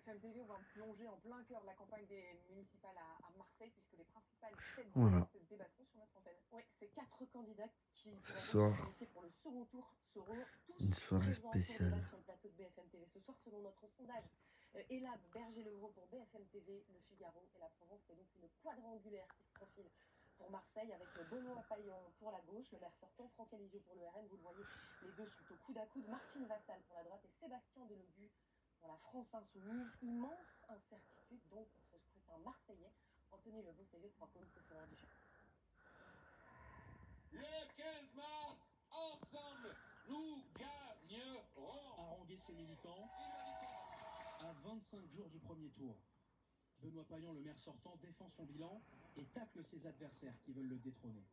BFM TV, on va plonger en plein cœur de la campagne des municipales à Marseille, puisque les principales têtes de Voilà, liste débattront sur notre antenne. Oui, ces 4 candidats qui ce pourraient donc se soir, qualifier pour le second tour seront une tous soirée présents autour de spéciale. l'action plateau de BFM TV ce soir, selon notre sondage. Elab Berger-Levaux pour BFM TV, Le Figaro et la Provence. C'est donc une quadrangulaire qui se profile pour Marseille, avec Benoît Payan pour la gauche, le maire sortant, Franck Alizio pour le RN. Vous le voyez, les deux sont au coude à coude. Martine Vassal pour la droite et Sébastien Delogu pour la France insoumise. Immense incertitude donc pour ce scrutin marseillais. Anthony Levaux-Sellier de 3 se sont rendus sur place. Le 15 mars, ensemble, nous gagnerons. Haranguer ses militants à 25 jours du premier tour. Benoît Payan, le maire sortant, défend son bilan et tacle ses adversaires qui veulent le détrôner.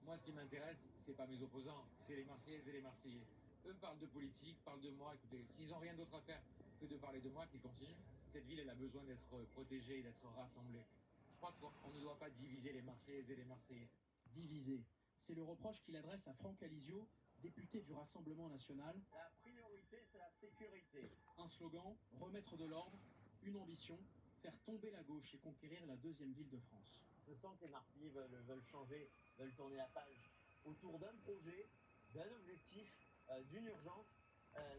Moi, ce qui m'intéresse, c'est pas mes opposants, c'est les Marseillaises et les Marseillais. Eux parlent de politique, parlent de moi. Écoutez, s'ils ont rien d'autre à faire que de parler de moi, qu'ils continuent. Cette ville, elle a besoin d'être protégée et d'être rassemblée. Je crois qu'on ne doit pas diviser les Marseillaises et les Marseillais. Divisé, c'est le reproche qu'il adresse à Franck Alizio, député du Rassemblement national. La priorité, c'est la sécurité. Un slogan, remettre de l'ordre, une ambition, faire tomber la gauche et conquérir la deuxième ville de France. Ce sent que les Marseillais veulent changer, veulent tourner la page autour d'un projet, d'un objectif, d'une urgence.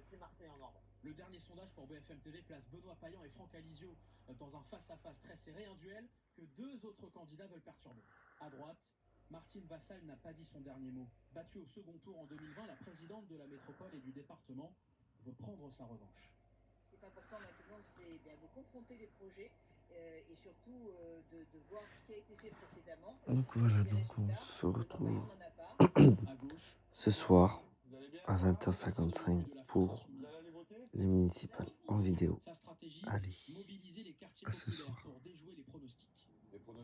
C'est Marseille en ordre. Le dernier sondage pour BFM TV place Benoît Payan et Franck Alizio dans un face-à-face très serré, un duel que deux autres candidats veulent perturber. À droite, Martine Vassal n'a pas dit son dernier mot. Battue au second tour en 2020, la présidente de la métropole et du département veut prendre sa revanche. Ce qui est important maintenant, c'est bien de confronter les projets et surtout de voir ce qui a été fait précédemment. Donc voilà, Les donc on résultats, se on retrouve n'en a pas. À gauche, ce soir vous allez bien, à ça va, c'est Bastien 20h55 Delogu de la France pour Insoumise. Vous allez aller voter ? les municipales en vidéo. Sa stratégie, Allez, mobiliser les quartiers à ce populaires soir. pour déjouer les pronostics. Les pronostics